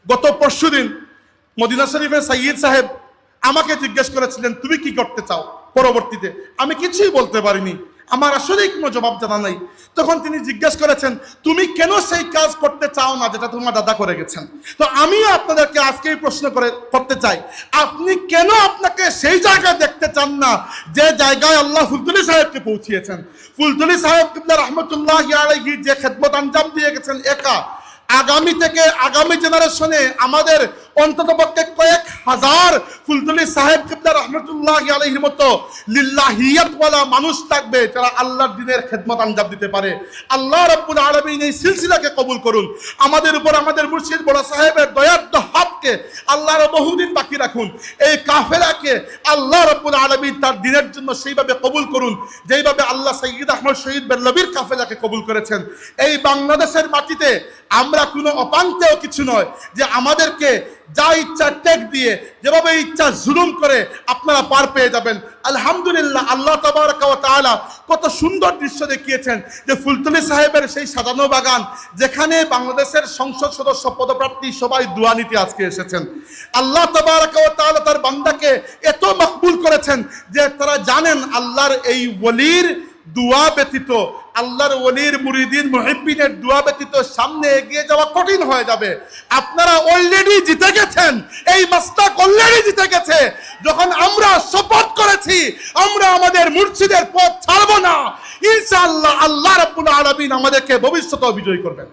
গত পরশুদিন মদিনা শরীফের সাইয়্যিদ সাহেব আমাকে জিজ্ঞেস করেছিলেন তুমি কি করতে চাও পরবর্তীতে। আমি কিছুই বলতে পারিনি, আমার আসলেই কোনো জবাব জানা নাই। তখন তিনি জিজ্ঞেস করেছেন তুমি কেন সেই কাজ করতে চাও না যেটা তোমার দাদা করে গেছেন। তো আমিও আপনাদেরকে আজকেই প্রশ্ন করতে চাই, আপনি কেন আপনাকে সেই জায়গায় দেখতে চান না যে জায়গায় আল্লাহ ফুলতুলি সাহেবকে পৌঁছিয়েছেন। ফুলতুলি সাহেব কিবলা রহমতুল্লাহি আলাইহি যে খেদমত আঞ্জাম দিয়ে গেছেন, একা আগামী থেকে আগামী জেনারেশনে আমাদের অন্ততপক্ষে কয়েক হাজার ফুলতুলি সাহেব কিবলা রহমতুল্লাহি আলাইহির মতো লিল্লাহিয়াতওয়ালা মানুষ থাকবে যারা আল্লাহর দ্বীনের খেদমত আঞ্জাম দিতে পারে। আল্লাহ রাব্বুল আলামিন এই সিলসিলাকে কবুল করুন। আমাদের উপর আমাদের মুর্শিদ বড় সাহেবের দয়ার হাতকে আল্লাহর বহুদিন বাকি রাখুন। এই কাফেলাকে আল্লাহ রাব্বুল আলামিন তার দ্বীনের জন্য সেইভাবে কবুল করুন যেইভাবে আল্লাহ সাইয়্যিদ আহমদ শহীদ বেল্লবীর কাফেলাকে কবুল করেছেন। এই বাংলাদেশের মাটিতে আমরা কোনো অপান্তেও কিছু নয় যে আমাদেরকে যা ইচ্ছা টেক দিয়ে যেভাবে ইচ্ছা জুলুম করে আপনারা পার পেয়ে যাবেন। আলহামদুলিল্লাহ, আল্লাহ তাবারাকা ওয়া তাআলা কত সুন্দর দৃশ্য দেখিয়েছেন যে ফুলতুলি সাহেবের সেই সাজানো বাগান যেখানে বাংলাদেশের সংসদ সদস্য পদপ্রার্থী সবাই দোয়া নিতে আজকে এসেছেন। আল্লাহ তাবারাকা ওয়া তাআলা তার বান্দাকে এত মকবুল করেছেন যে তারা জানেন আল্লাহর এই ওলির দোয়া ব্যতীত, আল্লাহর ওলির মুরিদিন মুহিব্বিনের দোয়া ব্যতীত সামনে এগিয়ে যাওয়া কঠিন হয়ে যাবে। আপনারা অলরেডি জিতে গেছেন, এই মাস্তাক অলরেডি জিতে গেছে। যখন আমরা শপথ করেছি আমরা আমাদের মুর্শিদের পথ ছাড়বো না, ইনশাআল্লাহ আল্লাহ রাব্বুল আলামিন আমাদেরকে ভবিষ্যতে বিজয়ী করবেন।